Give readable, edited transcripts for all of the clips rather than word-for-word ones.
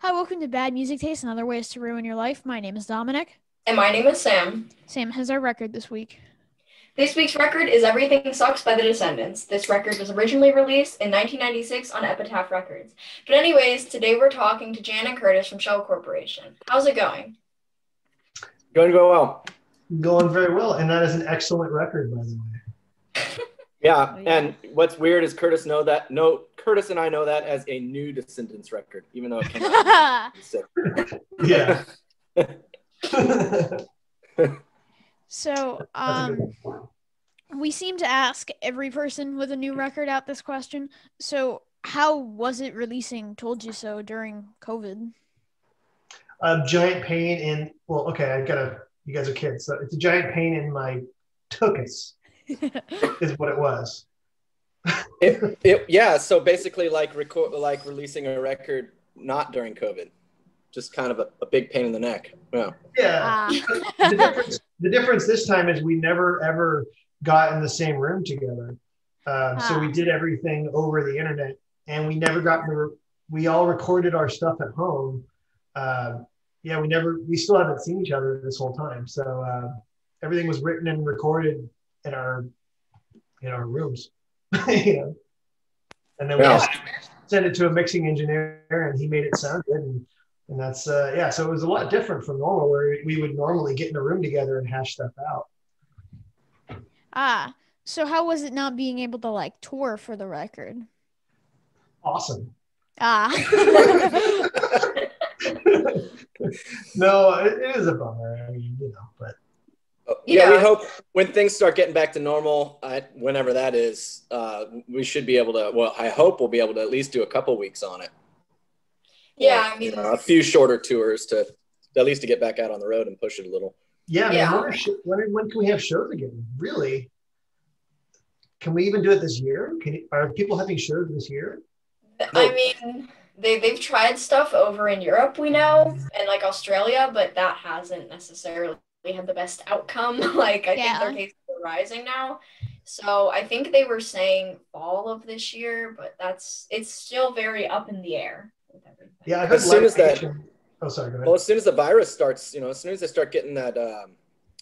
Hi, welcome to Bad Music Taste and Other Ways to Ruin Your Life. My name is Dominic. And my name is Sam. Sam has our record this week. This week's record is Everything Sucks by The Descendants. This record was originally released in 1996 on Epitaph Records. But anyways, today we're talking to Jan and Curtis from Shell Corporation. How's it going? Going well. Going very well, and that is an excellent record, by the way. Yeah, and what's weird is Curtis and I know that as a new Descendants record, even though it came out in Yeah. So, we seem to ask every person with a new record out this question. So, how was it releasing Told You So during COVID? A giant pain in, well, okay, you guys are kids, so it's a giant pain in my tuchus, is what it was. Yeah, so basically like releasing a record not during COVID. Just kind of a big pain in the neck. Yeah. The difference this time is we never ever got in the same room together. So we did everything over the internet, and we never we all recorded our stuff at home. We still haven't seen each other this whole time. So everything was written and recorded in our rooms. And then we just sent it to a mixing engineer, and he made it sound good. And that's, so it was a lot different from normal, where we would normally get in a room together and hash stuff out. So how was it not being able to tour for the record? Awesome. No, it is a bummer. I mean, but. Yeah, we hope when things start getting back to normal, whenever that is, we should be able to, well, I hope we'll be able to at least do a couple weeks on it. Yeah, I mean, a few shorter tours to at least to get back out on the road and push it a little. Yeah, man, when can we have shows again? Really? Can we even do it this year? Are people having shows this year? I mean, they've tried stuff over in Europe, we know, and Australia, but that hasn't necessarily had the best outcome. I think their cases are rising now. So I think they were saying fall of this year, but it's still very up in the air with everything. Yeah, as soon as that. Oh, sorry. Go ahead. Well, as soon as the virus starts, as soon as they start getting that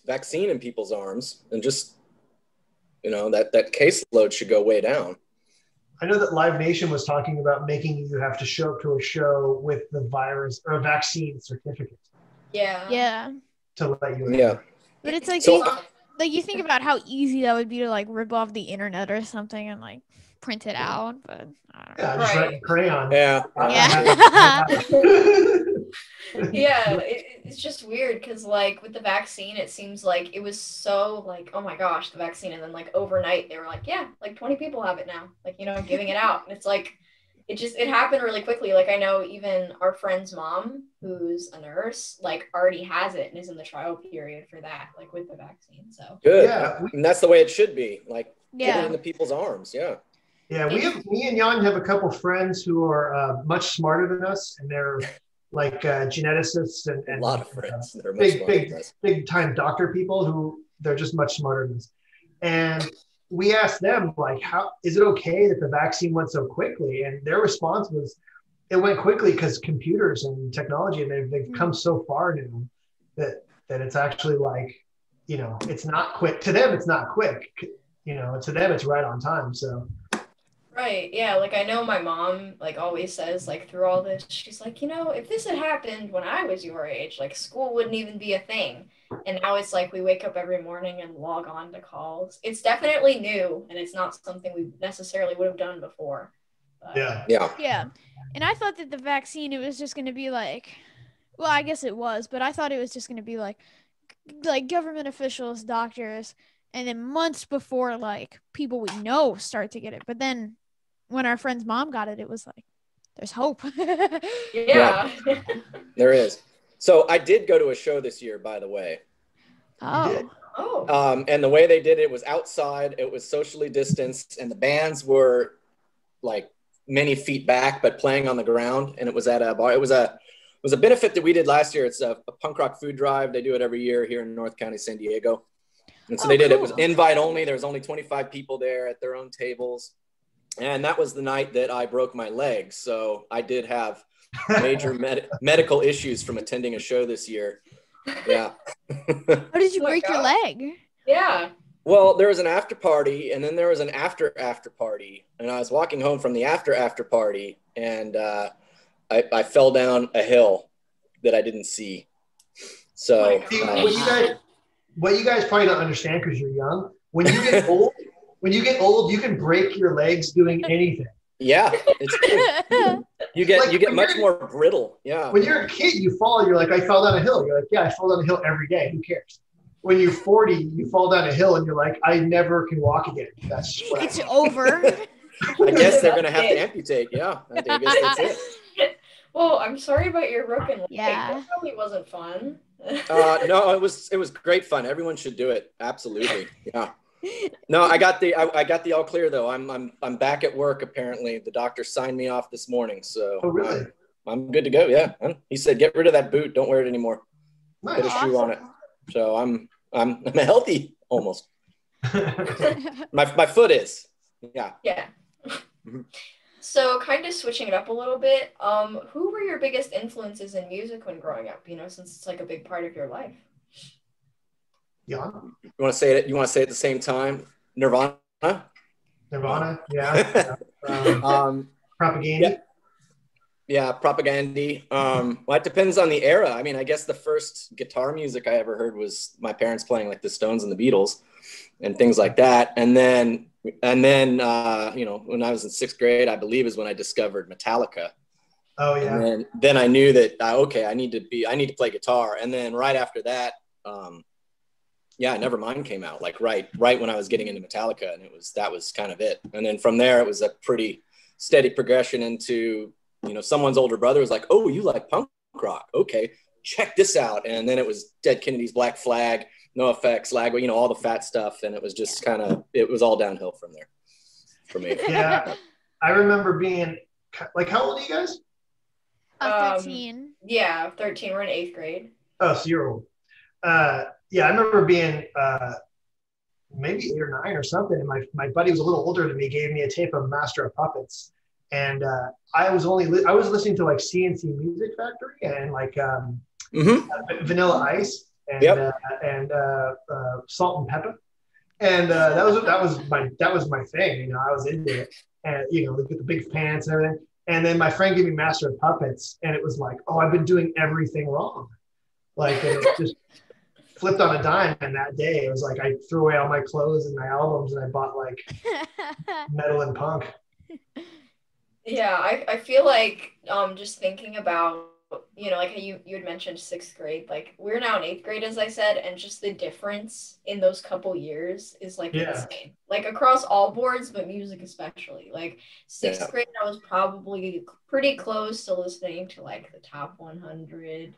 vaccine in people's arms, and just that caseload should go way down. I know that Live Nation was talking about making you have to show up to a show with the virus or a vaccine certificate. Yeah. To let you in. Yeah. But it's you think about how easy that would be to rip off the internet or something and print it out, but I don't know. Yeah, just write in crayon. Yeah. Yeah, it's just weird because with the vaccine, it seems like it was so oh my gosh, the vaccine, and then overnight they were 20 people have it now, giving it out, and it's it happened really quickly. I know even our friend's mom, who's a nurse, already has it and is in the trial period for that, with the vaccine. So good. Yeah, and that's the way it should be. Get it into people's arms. Yeah. Yeah, me and Jan have a couple friends who are much smarter than us, and they're geneticists and a lot of friends that are big time doctor people who they're just much smarter than us. And we asked them how is it okay that the vaccine went so quickly? And their response was, it went quickly because computers and technology, and they've come so far now that it's actually it's not quick. To them, it's not quick. To them, it's right on time. So. Right. Yeah. I know my mom always says through all this, she's if this had happened when I was your age, school wouldn't even be a thing. And now it's we wake up every morning and log on to calls. It's definitely new, and it's not something we necessarily would have done before. Yeah. And I thought that the vaccine, it was just going to be well, I guess it was, but I thought it was just going to be government officials, doctors, and then months before people we know start to get it. But then when our friend's mom got it, it was there's hope. Yeah. There is. So I did go to a show this year, by the way. Oh. And the way they did it was outside. It was socially distanced, and the bands were many feet back, but playing on the ground. And it was at a bar. It was a benefit that we did last year. It's a punk rock food drive. They do it every year here in North County, San Diego. And so they did. Cool. It was invite only. There was only 25 people there at their own tables. And that was the night that I broke my leg. So I did have major medical issues from attending a show this year. Yeah. How did you break your leg? Yeah. Well, there was an after party, and then there was an after party, and I was walking home from the after party, and I fell down a hill that I didn't see. So what you guys probably don't understand because you're young. When you get old, you can break your legs doing anything. Yeah, it's cool. You get much more brittle. Yeah. When you're a kid, you fall. You're like, I fell down a hill. You're like, yeah, I fall down a hill every day. Who cares? When you're 40, you fall down a hill and you're like, I never can walk again. That's what it's over. I guess they're gonna have to amputate. Yeah, I guess that's it. Well, I'm sorry about your broken leg. Yeah. That probably wasn't fun. No, it was great fun. Everyone should do it. Absolutely. Yeah. No, I got the all clear though. I'm back at work apparently. The doctor signed me off this morning, so oh, really? I'm good to go. Yeah. He said get rid of that boot. Don't wear it anymore. Nice. Put a shoe on it. So I'm healthy almost. my foot is. Yeah. Yeah. So kind of switching it up a little bit, who were your biggest influences in music when growing up, since it's like a big part of your life? Yeah. You want to say it? You want to say it at the same time? Nirvana? Nirvana, yeah. Propaganda. Yeah, Propaganda. Well, it depends on the era. I mean, I guess the first guitar music I ever heard was my parents playing like the Stones and the Beatles and things like that. And then when I was in 6th grade, I believe is when I discovered Metallica. Oh yeah. And then I knew that I need to play guitar. And then right after that, Nevermind came out like right when I was getting into Metallica, and that was kind of it. And then from there, it was a pretty steady progression into, someone's older brother was like, "Oh, you like punk rock? Okay, check this out." And then it was Dead Kennedys, Black Flag, NoFX, Lagwagon, all the fat stuff, and it was just it was all downhill from there for me. Yeah, I remember being like, how old are you guys? 13. Yeah, 13. We're in 8th grade. Oh, so you're old. Yeah, I remember being maybe 8 or 9 or something, and my buddy was a little older than me, gave me a tape of Master of Puppets, and I was listening to like CNC Music Factory and like Vanilla Ice and Salt and Pepper, and that was my thing. I was into it, and with the big pants and everything. And then my friend gave me Master of Puppets, and it was like, oh, I've been doing everything wrong. Like, and it just flipped on a dime. And that day, it was like I threw away all my clothes and my albums, and I bought like metal and punk. Yeah, I feel like just thinking about, like how you had mentioned 6th grade, like we're now in 8th grade, as I said, and just the difference in those couple years is like insane. Like across all boards, but music especially. Like 6th grade, I was probably pretty close to listening to like the top 100.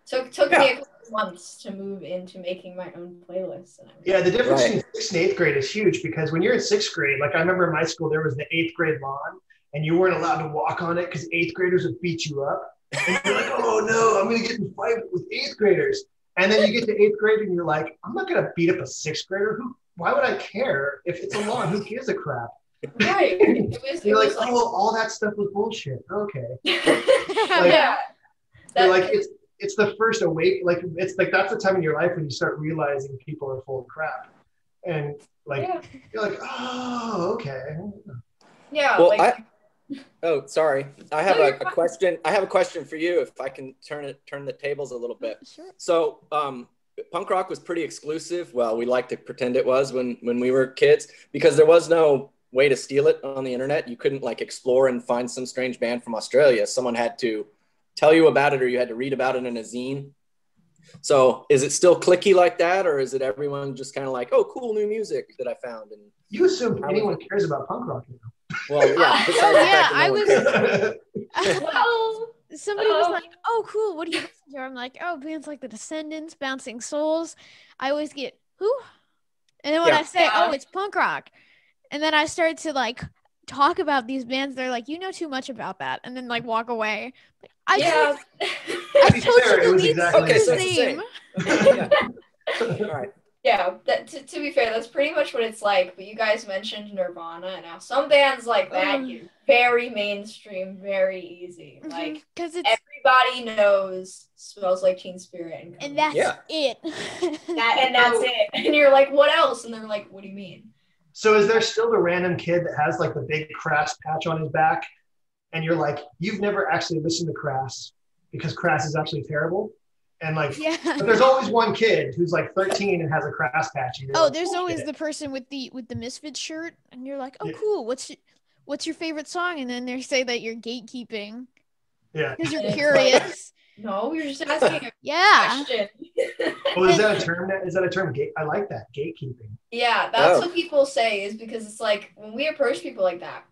Took me a couple months to move into making my own playlists. Yeah, the difference between 6th and 8th grade is huge, because when you're in 6th grade, like I remember in my school, there was the 8th grade lawn, and you weren't allowed to walk on it because 8th graders would beat you up. And you're like, oh no, I'm going to get in a fight with 8th graders. And then you get to 8th grade and you're like, I'm not going to beat up a 6th grader. Why would I care if it's a lawn? Who gives a crap? Right. You're like, oh, all that stuff was bullshit. Okay. Yeah. Like it's the first like it's like that's the time in your life when you start realizing people are full of crap. And like you're like, oh, okay. Yeah. Well, oh, sorry. I have a question. I have a question for you, if I can turn the tables a little bit. Sure. So, punk rock was pretty exclusive. Well, we like to pretend it was when we were kids, because there was no way to steal it on the internet. You couldn't like explore and find some strange band from Australia. Someone had to tell you about it, or you had to read about it in a zine. So is it still clicky like that, or is it everyone just kind of like, oh, cool new music that I found? And you assume anyone cares about punk rock now. Well, yeah. Somebody was like, oh, cool, what do you listen to? I'm like, oh, bands like The Descendants, Bouncing Souls. I always get, who? And then when I say, oh, it's punk rock, and then I start to like talk about these bands, they're like, you know too much about that, and then like walk away. Like, I told you the lead okay, so it's the same. All right. Yeah, to be fair, that's pretty much what it's like. But you guys mentioned Nirvana, and now some bands like that get very mainstream, very easy. Like, because everybody knows "Smells Like Teen Spirit," and that's it. And that's it. And you're like, what else? And they're like, what do you mean? So is there still the random kid that has like the big Crass patch on his back, and you're like, you've never actually listened to Crass because Crass is actually terrible? And like, but there's always one kid who's like 13 and has a Crass patch. Oh, like, there's always the person with the Misfits shirt, and you're like, oh, cool. What's your favorite song? And then they say that you're gatekeeping. Yeah, because you're curious. No, you're just asking a question. Oh, is that a term? I like that, gatekeeping. Yeah, that's what people say, is because it's like when we approach people like that,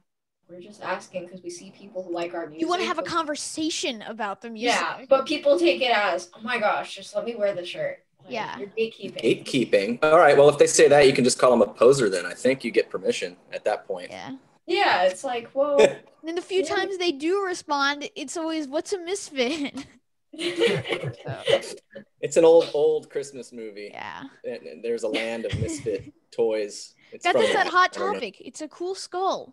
we're just asking because we see people who like our music. You want to have a conversation about the music. Yeah, but people take it as, oh my gosh, just let me wear the shirt. Like, yeah. You're gatekeeping. Gatekeeping. All right, well, if they say that, you can just call them a poser then. I think you get permission at that point. Yeah. Yeah, it's like, whoa. And the few times they do respond, it's always, what's a misfit? It's an old Christmas movie. Yeah. And there's a land of misfit toys. Got this at Hot Topic. It's a cool skull.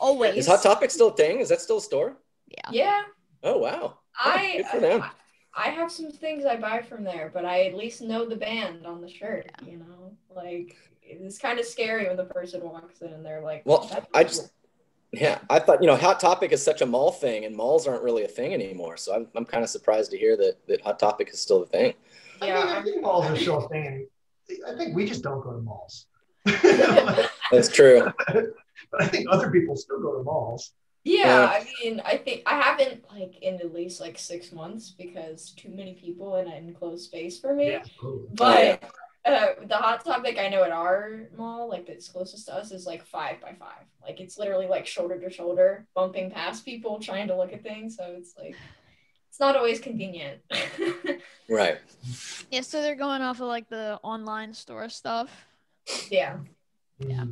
Always. Is Hot Topic still a thing? Is that still a store? Yeah. Oh wow. Good for them. I have some things I buy from there, but I at least know the band on the shirt. Yeah. You know, like it's kind of scary when the person walks in and they're like, "Well, I thought Hot Topic is such a mall thing, and malls aren't really a thing anymore. So I'm kind of surprised to hear that Hot Topic is still a thing." Yeah, I think malls are still a thing, and I think we just don't go to malls. That's true. But I think other people still go to malls. Yeah, I mean, I think I haven't in at least 6 months because too many people in an enclosed space for me. Yeah, totally. But the Hot Topic I know at our mall, that's closest to us, is 5 by 5. It's literally shoulder to shoulder, bumping past people, trying to look at things. So it's it's not always convenient. Right. Yeah, so they're going off of the online store stuff. Yeah. Yeah.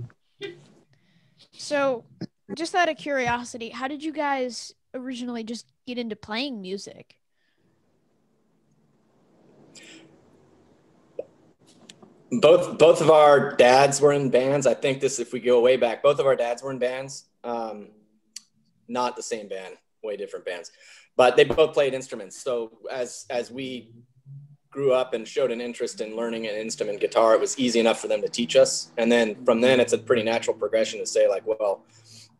So, just out of curiosity, how did you guys originally just get into playing music? Both of our dads were in bands. I think if we go way back, both of our dads were in bands. Not the same band, way different bands, but they both played instruments. So as we grew up and showed an interest in learning an instrument, guitar, it was easy enough for them to teach us. And then from then, it's a pretty natural progression to say well,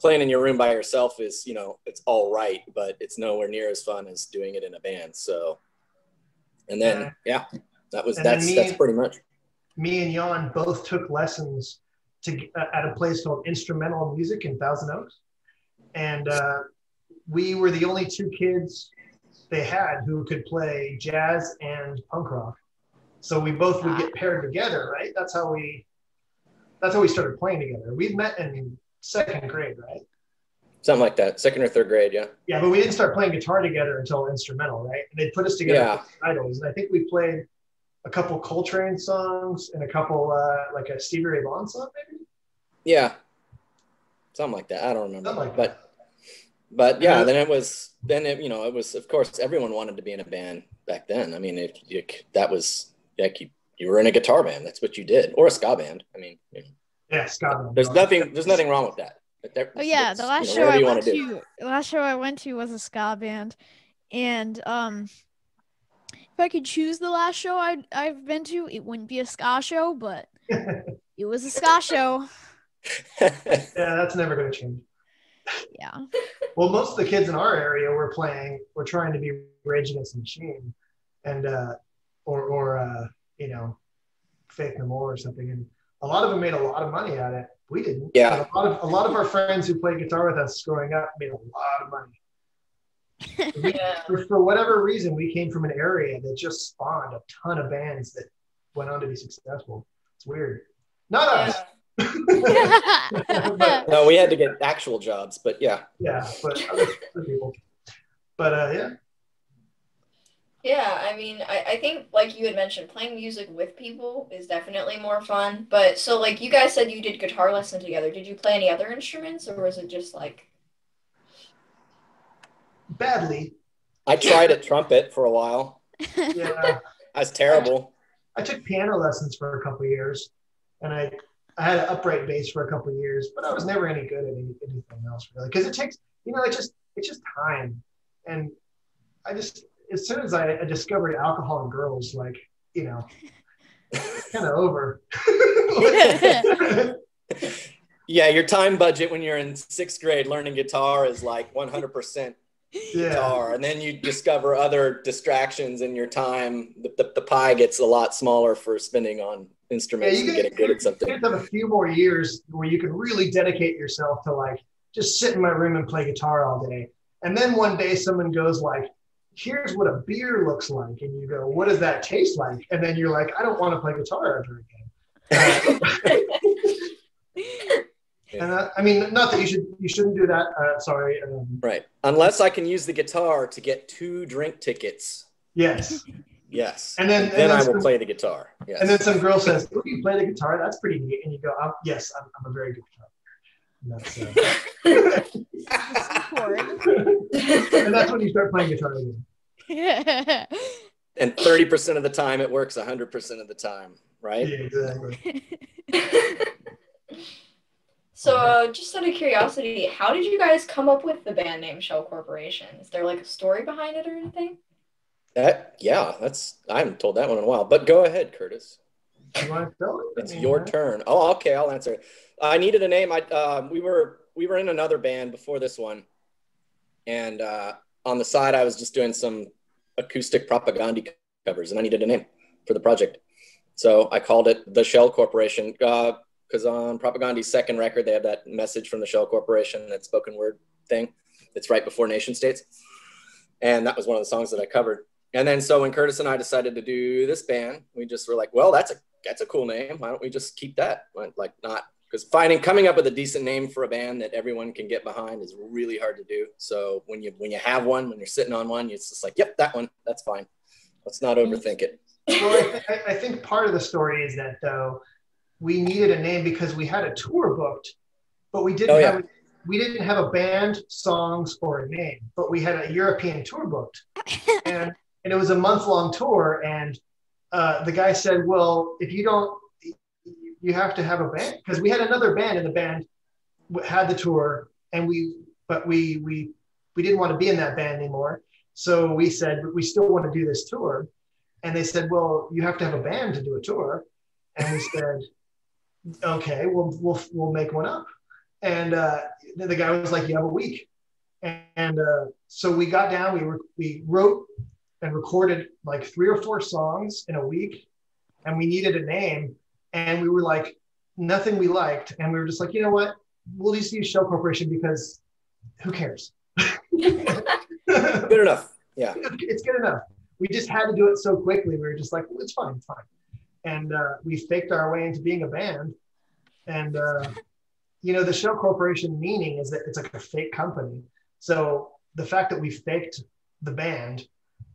playing in your room by yourself is, it's all right, but it's nowhere near as fun as doing it in a band. So, and then, that's pretty much. Me and Jan both took lessons at a place called Instrumental Music in Thousand Oaks. And we were the only two kids they had who could play jazz and punk rock. So we both would get paired together, right? That's how we started playing together. We met in 2nd grade, right? Something like that, 2nd or 3rd grade, yeah. Yeah, but we didn't start playing guitar together until Instrumental, right? And they put us together with idols. And I think we played a couple Coltrane songs and a couple a Stevie Ray Vaughan song, maybe? Yeah, something like that. I don't remember. Something like that. But yeah, then it was, of course, everyone wanted to be in a band back then. I mean, you were in a guitar band. That's what you did, or a ska band. I mean, yeah, ska band. There's nothing wrong with that. Oh yeah, the last show I went to was a ska band, and if I could choose the last show I've been to, it wouldn't be a ska show, but it was a ska show. Yeah, that's never going to change. Yeah. Well, most of the kids in our area were trying to be Rage Against the Machine, and or Faith No More or something, and a lot of them made a lot of money at it. We didn't. Yeah. But a lot of our friends who played guitar with us growing up made a lot of money. For whatever reason, we came from an area that just spawned a ton of bands that went on to be successful. It's weird. Not us. No, we had to get actual jobs, but yeah. Yeah, but other people. But yeah. Yeah, I mean, I think like you had mentioned, playing music with people is definitely more fun. But so you guys said you did guitar lesson together. Did you play any other instruments, or was it just badly? I tried a trumpet for a while. Yeah. I was terrible. I took piano lessons for a couple of years, and I had an upright bass for a couple of years, but I was never any good at anything else really, because it takes, it's just time. And I just, as soon as I discovered alcohol and girls, like, kind of over. Yeah, your time budget when you're in 6th grade learning guitar is like 100% guitar, and then you discover other distractions in your time. The pie gets a lot smaller for spending on instruments and getting good at something. You have a few more years where you can really dedicate yourself to like just sit in my room and play guitar all day. And then one day someone goes like, here's what a beer looks like. And you go, what does that taste like? And then you're like, I don't want to play guitar ever again. And I mean, not that you shouldn't do that. Sorry. Right. Unless I can use the guitar to get 2 drink tickets. Yes. Yes. And then I will play the guitar. Yes. And then some girl says, "Oh, you play the guitar? That's pretty neat." And you go, "Yes, I'm a very good guitar player." And that's when you start playing guitar again. Yeah. And 30% of the time it works 100% of the time, right? Yeah, exactly. So just out of curiosity, how did you guys come up with the band name Shell Corporation? Is there like a story behind it or anything? I haven't told that one in a while, but go ahead, Curtis. You want to tell it? It's your turn. Oh, okay, I'll answer it. I needed a name. We were in another band before this one, and on the side I was just doing some acoustic propaganda covers, and I needed a name for the project, so I called it the Shell Corporation. Because on Propaganda's second record, they have that message from the Shell Corporation, that spoken word thing. It's right before Nation States. And that was one of the songs that I covered. And then so when Curtis and I decided to do this band, we just were like, well, that's a cool name. Why don't we just keep that? Because coming up with a decent name for a band that everyone can get behind is really hard to do. So when you have one, when you're sitting on one, it's just like, yep, that one, that's fine. Let's not overthink it. Well, I think part of the story is that though, we needed a name because we had a tour booked, but we didn't have a band, songs, or a name, but we had a European tour booked. And it was a month-long tour. And the guy said, well, if you don't, you have to have a band. Because we had another band, and the band had the tour, and we didn't want to be in that band anymore. So we said, we still want to do this tour. And they said, well, you have to have a band to do a tour. And we said, okay, we'll make one up. And the guy was like, you have a week. And so we got down, we wrote and recorded like 3 or 4 songs in a week, and we needed a name. And we were like, nothing we liked. And we were just like, you know what? We'll just use Shell Corporation because who cares? Good enough. Yeah. It's good enough. We just had to do it so quickly. We were just like, well, it's fine. And we faked our way into being a band. And, the Shell Corporation meaning is that it's like a fake company. So the fact that we faked the band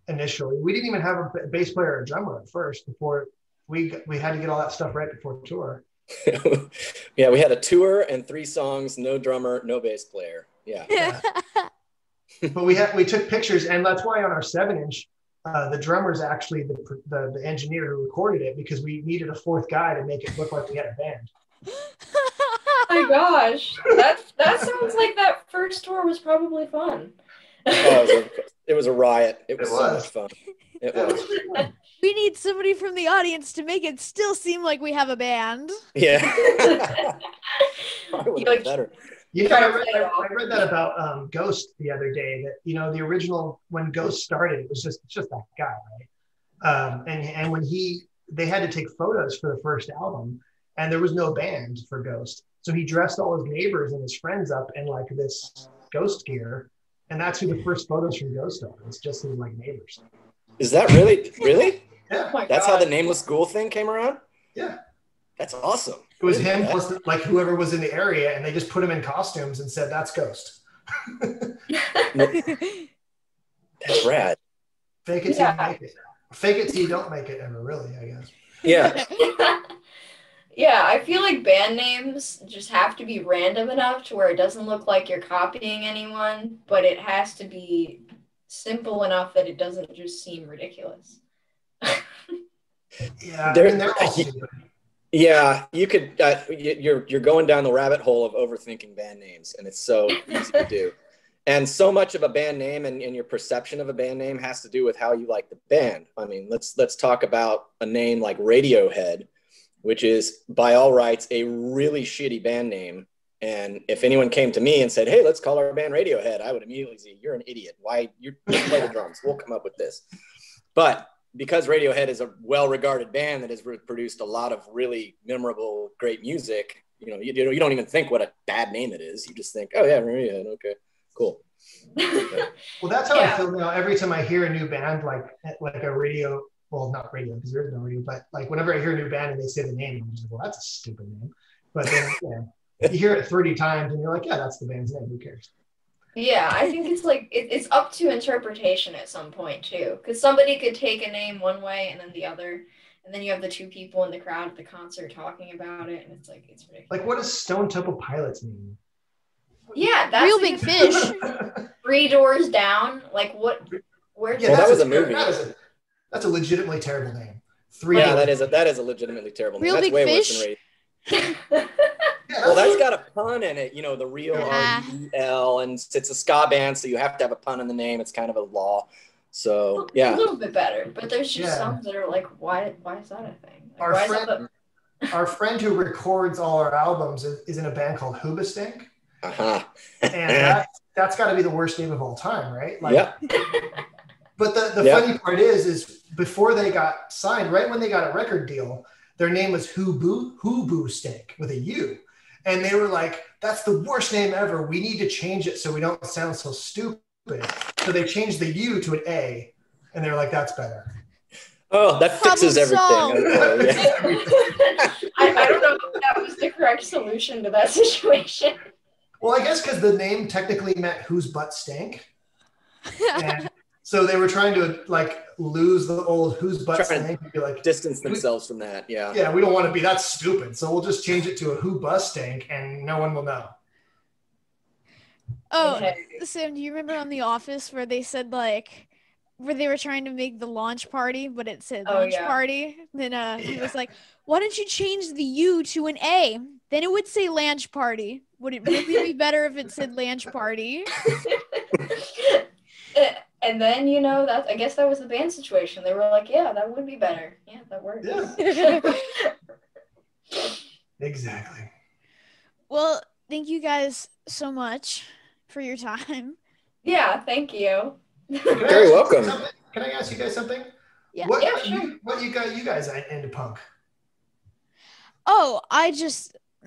initially, we didn't even have a bass player or a drummer at first before we had to get all that stuff right before tour. Yeah, we had a tour and 3 songs, no drummer, no bass player. Yeah. But we took pictures, and that's why on our 7-inch, the drummer's actually the engineer who recorded it, because we needed a 4th guy to make it look like we had a band. Oh my gosh, that sounds like that first tour was probably fun. It was a riot. It was so much fun. It was. We need somebody from the audience to make it still seem like we have a band. Yeah. Probably would be better. Yeah, I read that about Ghost the other day, that, the original, when Ghost started, it was just that guy, right? And when they had to take photos for the first album, and there was no band for Ghost. So he dressed all his neighbors and his friends up in like this Ghost gear. And that's who the first photos from Ghost are. It's just his like neighbors. Is that really? Yeah. Oh that's how the Nameless Ghoul thing came around? Yeah. That's awesome. It was him plus like whoever was in the area, and they just put him in costumes and said, that's Ghost. That's rad. Fake it till you make it. Fake it till you don't make it ever, really, I guess. Yeah. Yeah, I feel like band names just have to be random enough to where it doesn't look like you're copying anyone, but it has to be simple enough that it doesn't just seem ridiculous. Yeah, I mean, they're all stupid. Yeah, you could. You're going down the rabbit hole of overthinking band names, and it's so easy to do. And so much of a band name and your perception of a band name has to do with how you like the band. I mean, let's talk about a name like Radiohead, which is by all rights a really shitty band name. And if anyone came to me and said, "Hey, let's call our band Radiohead," I would immediately say, "You're an idiot. Why you play the drums? We'll come up with this." But because Radiohead is a well-regarded band that has produced a lot of really memorable, great music, you don't even think what a bad name it is. You just think, "Oh yeah, Radiohead. Okay, cool." Well, that's how I feel now. Every time I hear a new band, like a radio, well, not radio because there is no radio, but like whenever I hear a new band and they say the name, I'm just like, "Well, that's a stupid name." But then, you hear it 30 times and you're like, "Yeah, that's the band's name. Who cares?" Yeah, I think it's like it's up to interpretation at some point too, because somebody could take a name one way and then the other, and then you have the two people in the crowd at the concert talking about it, and it's ridiculous. Like, what does Stone Temple Pilots mean? Yeah, that's Real Big Fish. 3 Doors Down. Like what? Where? Well, that was a movie. That's a legitimately terrible name. That is a legitimately terrible name. Real That's Big way Fish. worse than Radio. Well, that's got a pun in it, the real REL, and it's a ska band, so you have to have a pun in the name. It's kind of a law. So yeah, a little bit better, but there's just some that are like, why is that a thing? Like, our friend who records all our albums is in a band called Hoobastank. And that's got to be the worst name of all time, right? Like, yeah. But the funny part is before they got signed, right when they got a record deal, their name was Hoobastank with a U. And they were like, "That's the worst name ever. We need to change it so we don't sound so stupid." So they changed the U to an A, and they were like, "That's better." Oh, that fixes everything. I don't know if that was the correct solution to that situation. Well, I guess because the name technically meant "whose butt stank," and so they were trying to like lose the old "whose butt stank" and be like distance themselves from that. Yeah. Yeah, we don't want to be that stupid, so we'll just change it to a "who bus stank," and no one will know. Oh, Sam, do you remember on The Office where they said where they were trying to make the launch party, but it said lunch party? Then he was like, "Why don't you change the U to an A? Then it would say lanch party. Would it really be better if it said lanch party?" And then, I guess that was the band situation. They were like, "Yeah, that would be better. Yeah, that works." Yeah. Exactly. Well, thank you guys so much for your time. Yeah, thank you. Very welcome. Can I ask you guys something? Yeah. What you guys into punk? Oh,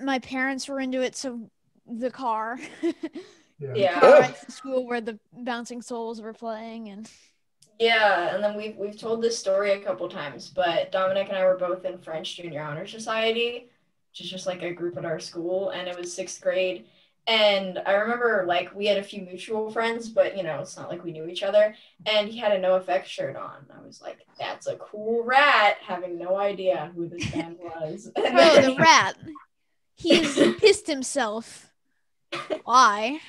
my parents were into it, so the car. Yeah. Right to school where the Bouncing Souls were playing, and then we've told this story a couple times, but Dominic and I were both in French Junior Honor Society, which is just like a group at our school, and it was 6th grade. And I remember we had a few mutual friends, but it's not like we knew each other. And he had a NoFX shirt on. I was like, "That's a cool rat," having no idea who this band was. The rat. He's pissed himself. Why?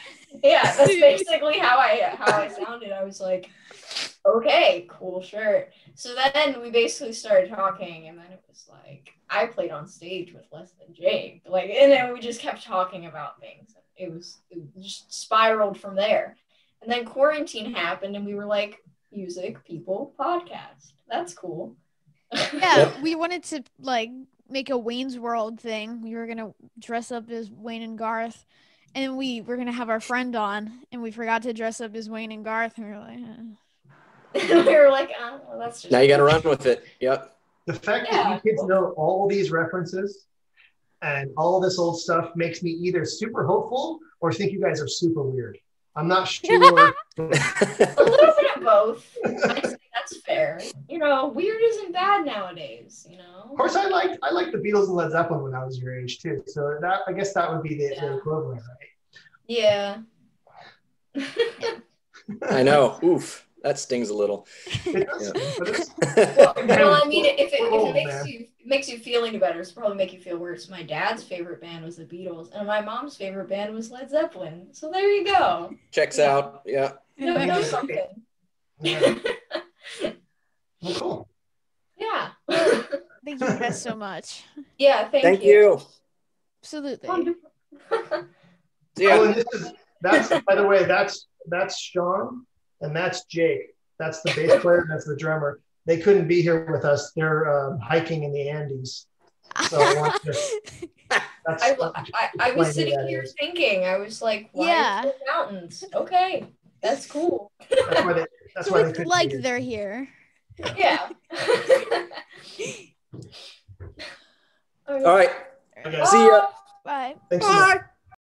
Yeah, that's basically how I sounded. I was like, "Okay, cool shirt." So then we basically started talking, and then it was like I played on stage with Less Than Jake, and then we just kept talking about things. It just spiraled from there. And then quarantine happened, and we were like, "Music People Podcast. That's cool." Yeah, we wanted to make a Wayne's World thing. We were gonna dress up as Wayne and Garth. And we were going to have our friend on, and we forgot to dress up as Wayne and Garth, and we were like, We were like, well, that's just... Now you got to run with it. Yep. The fact that you kids know all these references and all this old stuff makes me either super hopeful or think you guys are super weird. I'm not sure. A little bit of both. I say that's fair. Weird isn't bad nowadays, Of course, I liked the Beatles and Led Zeppelin when I was your age too. So I guess that would be the equivalent, right? Yeah. I know. Oof. That stings a little. It does. Well, I mean, if it makes you feel any better, it's probably make you feel worse. My dad's favorite band was the Beatles, and my mom's favorite band was Led Zeppelin. So there you go. Checks out. Yeah. No something. Yeah. Well, cool. Yeah. Thank you guys so much. Yeah, Thank you. Absolutely. Yeah. Oh, and that's by the way, that's Sean and that's Jake. That's the bass player and that's the drummer. They couldn't be here with us. They're hiking in the Andes. So I was sitting here thinking, I was like, why is there mountains? Okay, that's cool. That's why they couldn't like be here. they're here. Yeah. All right. Okay. See ya. Bye. Thanks so much. Bye.